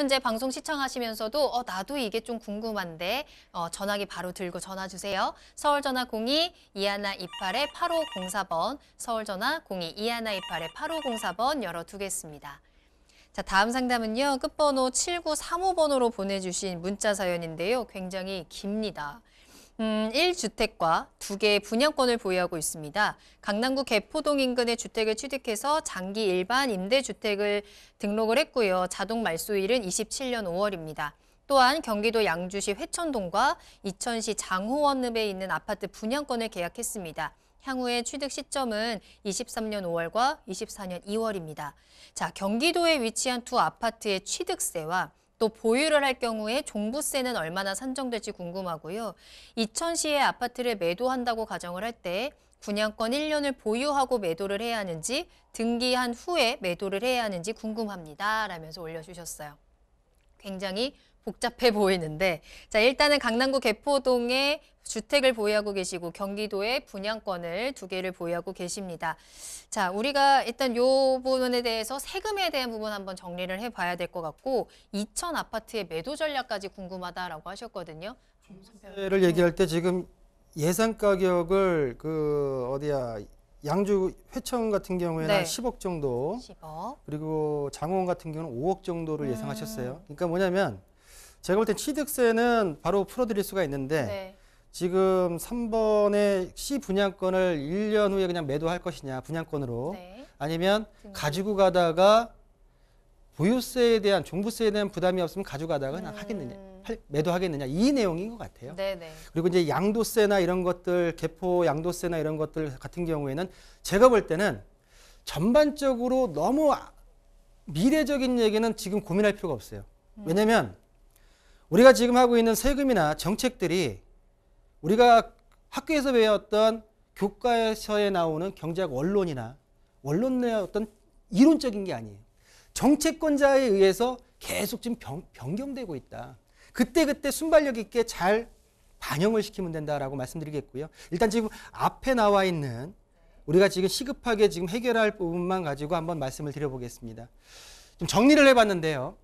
현재 방송 시청하시면서도 나도 이게 좀 궁금한데 전화기 바로 들고 전화 주세요. 서울전화 02-2128-8504번, 서울전화 02-2128-8504번 열어두겠습니다. 자, 다음 상담은요. 끝번호 7935번으로 보내주신 문자 사연인데요. 굉장히 깁니다. 1주택과 2개의 분양권을 보유하고 있습니다. 강남구 개포동 인근의 주택을 취득해서 장기 일반 임대주택을 등록을 했고요. 자동 말소일은 27년 5월입니다. 또한 경기도 양주시 회천동과 이천시 장호원읍에 있는 아파트 분양권을 계약했습니다. 향후의 취득 시점은 23년 5월과 24년 2월입니다. 자, 경기도에 위치한 두 아파트의 취득세와 또 보유를 할 경우에 종부세는 얼마나 산정될지 궁금하고요. 이천시의 아파트를 매도한다고 가정을 할 때 분양권 1년을 보유하고 매도를 해야 하는지 등기한 후에 매도를 해야 하는지 궁금합니다. 라면서 올려주셨어요. 굉장히 복잡해 보이는데 자, 일단은 강남구 개포동에 주택을 보유하고 계시고 경기도에 분양권을 2개를 보유하고 계십니다. 자, 우리가 일단 요 부분에 대해서 세금에 대한 부분 한번 정리를 해봐야 될 것 같고 이천 아파트의 매도 전략까지 궁금하다라고 하셨거든요. 를 얘기할 때 지금 예상 가격을 양주 회천 같은 경우에는 네. 한 10억 정도 10억. 그리고 장호원 같은 경우는 5억 정도를 예상하셨어요. 그러니까 뭐냐면 제가 볼 땐 취득세는 바로 풀어드릴 수가 있는데 네. 지금 3번의 C 분양권을 1년 후에 그냥 매도할 것이냐 분양권으로 네. 아니면 가지고 가다가 보유세에 대한 종부세에 대한 부담이 없으면 가지고 가다가 그냥 매도하겠느냐 이 내용인 것 같아요. 네네. 그리고 이제 양도세나 이런 것들 개포 양도세나 이런 것들 같은 경우에는 제가 볼 때는 전반적으로 너무 미래적인 얘기는 지금 고민할 필요가 없어요. 왜냐하면 우리가 지금 하고 있는 세금이나 정책들이 우리가 학교에서 배웠던 교과서에 나오는 경제학 원론이나 원론의 어떤 이론적인 게 아니에요. 정책권자에 의해서 계속 지금 변경되고 있다. 그때 순발력 있게 잘 반영을 시키면 된다라고 말씀드리겠고요. 일단 지금 앞에 나와 있는 우리가 지금 시급하게 지금 해결할 부분만 가지고 한번 말씀을 드려보겠습니다. 좀 정리를 해봤는데요.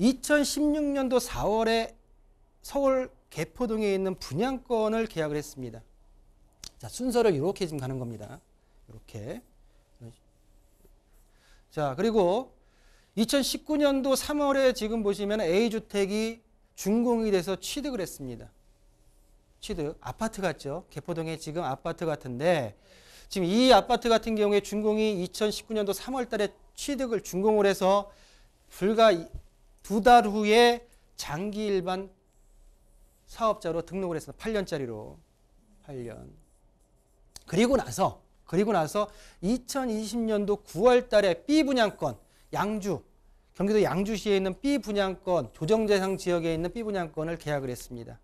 2016년도 4월에 서울 개포동에 있는 분양권을 계약을 했습니다. 자, 순서를 이렇게 지금 가는 겁니다. 이렇게. 자, 그리고 2019년도 3월에 지금 보시면 A주택이 준공이 돼서 취득을 했습니다. 취득. 아파트 같죠? 개포동에 지금 아파트 같은데 지금 이 아파트 같은 경우에 준공이 2019년도 3월 달에 준공을 해서 불과 2달 후에 장기 일반 사업자로 등록을 했습니다. 8년짜리로. 8년. 그리고 나서 2020년도 9월 달에 B 분양권, 경기도 양주시에 있는 B 분양권, 조정대상 지역에 있는 B 분양권을 계약을 했습니다.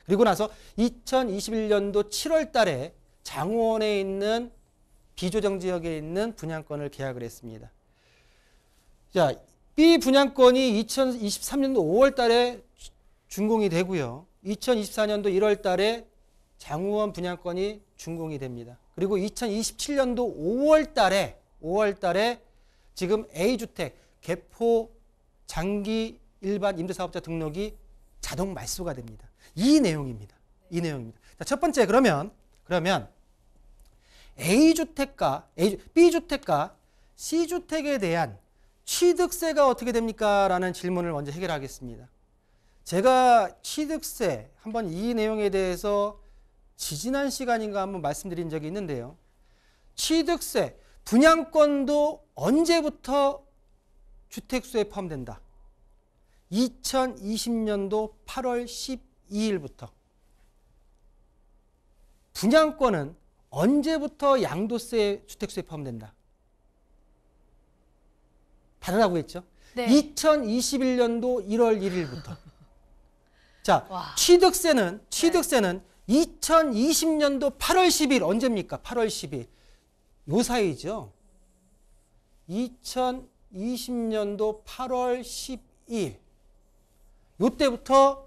그리고 나서 2021년도 7월 달에 장호원에 있는 비조정 지역에 있는 분양권을 계약을 했습니다. 자, B 분양권이 2023년도 5월 달에 준공이 되고요. 2024년도 1월 달에 장호원 분양권이 준공이 됩니다. 그리고 2027년도 5월 달에 지금 A주택 개포 장기 일반 임대사업자 등록이 자동 말소가 됩니다. 이 내용입니다. 자, 첫 번째 그러면 B주택과 C주택에 대한 취득세가 어떻게 됩니까? 라는 질문을 먼저 해결하겠습니다. 제가 취득세 한번 이 내용에 대해서 지지난 시간인가 한번 말씀드린 적이 있는데요. 취득세, 분양권도 언제부터 주택수에 포함된다? 2020년도 8월 12일부터. 분양권은 언제부터 양도세, 주택수에 포함된다? 다르다고 했죠? 네. 2021년도 1월 1일부터. 자, 취득세는 2020년도 8월 10일 언제입니까? 8월 10일. 요 사이죠. 2020년도 8월 12일. 요때부터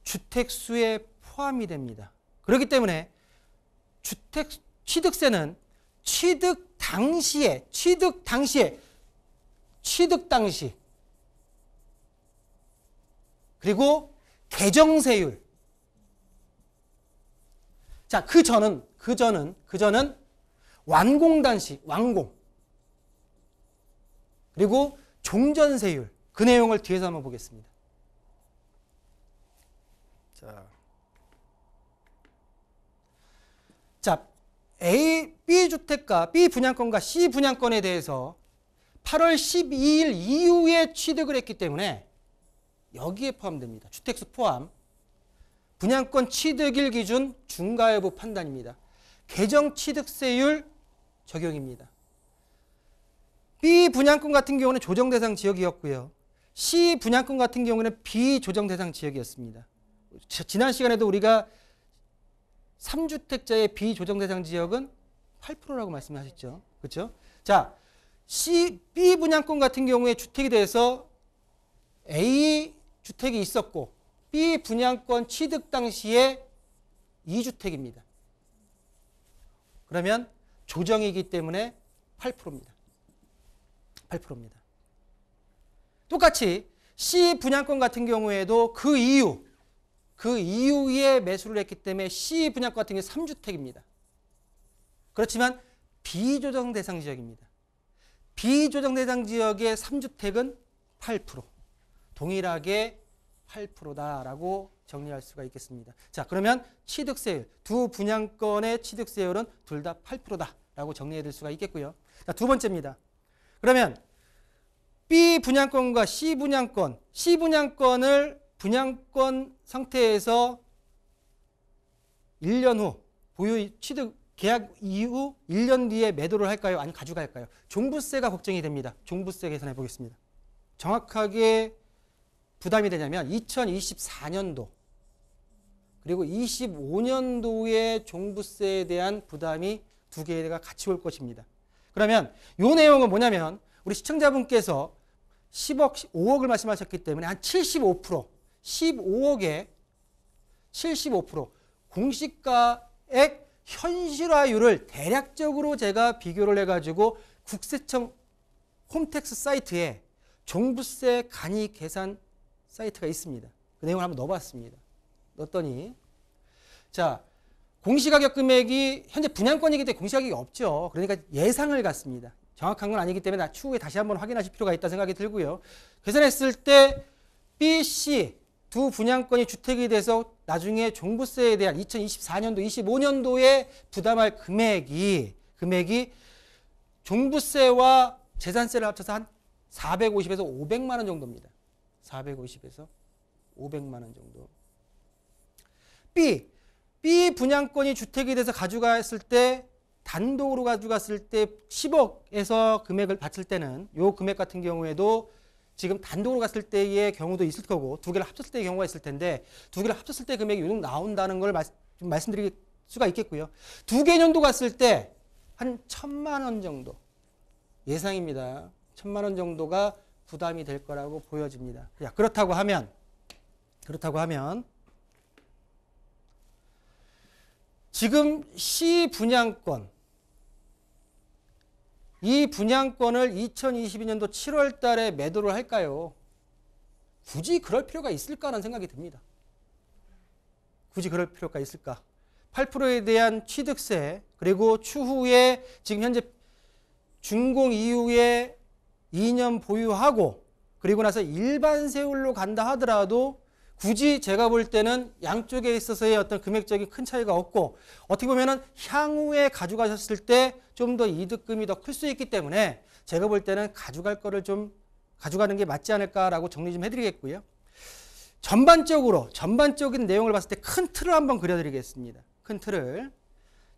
주택수에 포함이 됩니다. 그렇기 때문에 취득세는 취득 당시 그리고 개정세율. 자, 그 전은 완공단식, 완공. 그리고 종전세율. 그 내용을 뒤에서 한번 보겠습니다. 자, B 주택과 B 분양권과 C 분양권에 대해서 8월 12일 이후에 취득을 했기 때문에 여기에 포함됩니다. 주택수 포함. 분양권 취득일 기준 중과 여부 판단입니다. 개정 취득세율 적용입니다. B 분양권 같은 경우는 조정 대상 지역이었고요. C 분양권 같은 경우는 비조정 대상 지역이었습니다. 지난 시간에도 우리가 3주택자의 비조정 대상 지역은 8%라고 말씀하셨죠. 그렇죠? 자, B 분양권 같은 경우에 주택에 대해서 A 주택이 있었고 B 분양권 취득 당시에 2주택입니다. 그러면 조정이기 때문에 8%입니다. 8%입니다. 똑같이 C 분양권 같은 경우에도 그 이후에 매수를 했기 때문에 C 분양권 같은 경우에 3주택입니다. 그렇지만 비조정 대상 지역입니다. 비조정 대상 지역의 3주택은 8%. 동일하게 8%다라고 정리할 수가 있겠습니다. 자, 그러면 취득세율, 두 분양권의 취득세율은 둘 다 8%다라고 정리해 드릴 수가 있겠고요. 자, 두 번째입니다. 그러면 B 분양권과 C 분양권을 분양권 상태에서 1년 후 보유 취득 계약 이후 1년 뒤에 매도를 할까요? 아니면 가져갈까요? 종부세가 걱정이 됩니다. 종부세 계산해 보겠습니다. 정확하게 부담이 되냐면 2024년도 그리고 25년도의 종부세에 대한 부담이 두 개가 같이 올 것입니다. 그러면 이 내용은 뭐냐면 우리 시청자분께서 5억을 말씀하셨기 때문에 한 75%, 15억에 75% 공시가액 현실화율을 대략적으로 제가 비교를 해가지고 국세청 홈택스 사이트에 종부세 간이 계산 사이트가 있습니다. 그 내용을 한번 넣어봤습니다. 넣었더니 자, 공시가격 금액이 현재 분양권이기 때문에 공시가격이 없죠. 그러니까 예상을 갖습니다. 정확한 건 아니기 때문에 추후에 다시 한번 확인하실 필요가 있다 생각이 들고요. 계산했을 때 B, C 두 분양권이 주택이 돼서 나중에 종부세에 대한 2024년도, 25년도에 부담할 금액이 종부세와 재산세를 합쳐서 한 450에서 500만 원 정도입니다. 450에서 500만 원 정도. B 분양권이 주택이 돼서 가져갔을 때 단독으로 가져갔을 때 10억에서 금액을 받을 때는 이 금액 같은 경우에도 지금 단독으로 갔을 때의 경우도 있을 거고 두 개를 합쳤을 때의 경우가 있을 텐데 두 개를 합쳤을 때 금액이 이 정도 나온다는 걸 좀 말씀드릴 수가 있겠고요. 두 개년도 갔을 때 한 1,000만 원 정도 예상입니다. 1,000만 원 정도가 부담이 될 거라고 보여집니다. 자, 그렇다고 하면 지금 C 분양권 이 분양권을 2022년도 7월 달에 매도를 할까요? 굳이 그럴 필요가 있을까라는 생각이 듭니다. 굳이 그럴 필요가 있을까? 8%에 대한 취득세 그리고 추후에 지금 현재 준공 이후에 2년 보유하고 그리고 나서 일반 세율로 간다 하더라도 굳이 제가 볼 때는 양쪽에 있어서의 어떤 금액적인 큰 차이가 없고 어떻게 보면은 향후에 가져가셨을 때 좀 더 이득금이 더 클 수 있기 때문에 제가 볼 때는 가져갈 거를 좀 가져가는 게 맞지 않을까라고 정리 좀 해드리겠고요. 전반적인 내용을 봤을 때 큰 틀을 한번 그려드리겠습니다. 큰 틀을.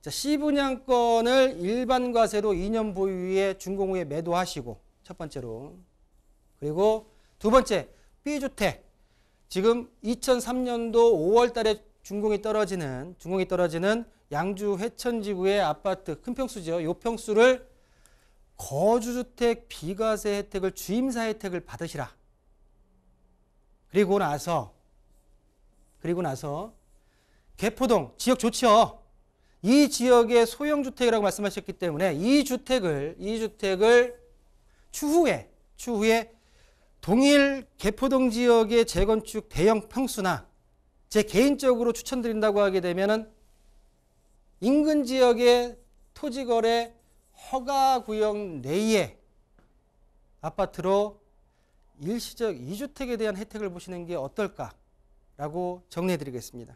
자, C 분양권을 일반 과세로 2년 보유에 준공 후에 매도하시고 첫 번째로. 그리고 두 번째 B주택. 지금 2003년도 5월 달에 준공이 떨어지는 양주 회천지구의 아파트 큰 평수죠. 이 평수를 거주주택 비과세 혜택을 주임사 혜택을 받으시라. 그리고 나서 개포동 지역 좋죠. 이 지역의 소형주택이라고 말씀하셨기 때문에 이 주택을 추후에 동일 개포동 지역의 재건축 대형 평수나 제 개인적으로 추천드린다고 하게 되면은 인근 지역의 토지거래 허가구역 내의 아파트로 일시적 2주택에 대한 혜택을 보시는 게 어떨까라고 정리해드리겠습니다.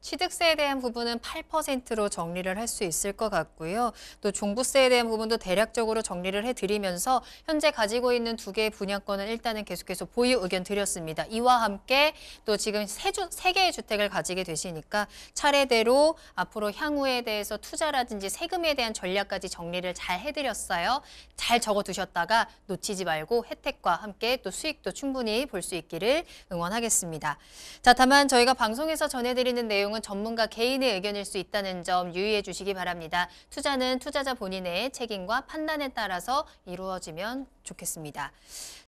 취득세에 대한 부분은 8%로 정리를 할 수 있을 것 같고요. 또 종부세에 대한 부분도 대략적으로 정리를 해드리면서 현재 가지고 있는 두 개의 분양권은 일단은 계속해서 보유 의견 드렸습니다. 이와 함께 또 지금 세 개의 주택을 가지게 되시니까 차례대로 앞으로 향후에 대해서 투자라든지 세금에 대한 전략까지 정리를 잘 해드렸어요. 잘 적어두셨다가 놓치지 말고 혜택과 함께 또 수익도 충분히 볼 수 있기를 응원하겠습니다. 자, 다만 저희가 방송에서 전해드리는 내용은 전문가 개인의 의견일 수 있다는 점 유의해 주시기 바랍니다. 투자는 투자자 본인의 책임과 판단에 따라서 이루어지면 좋겠습니다.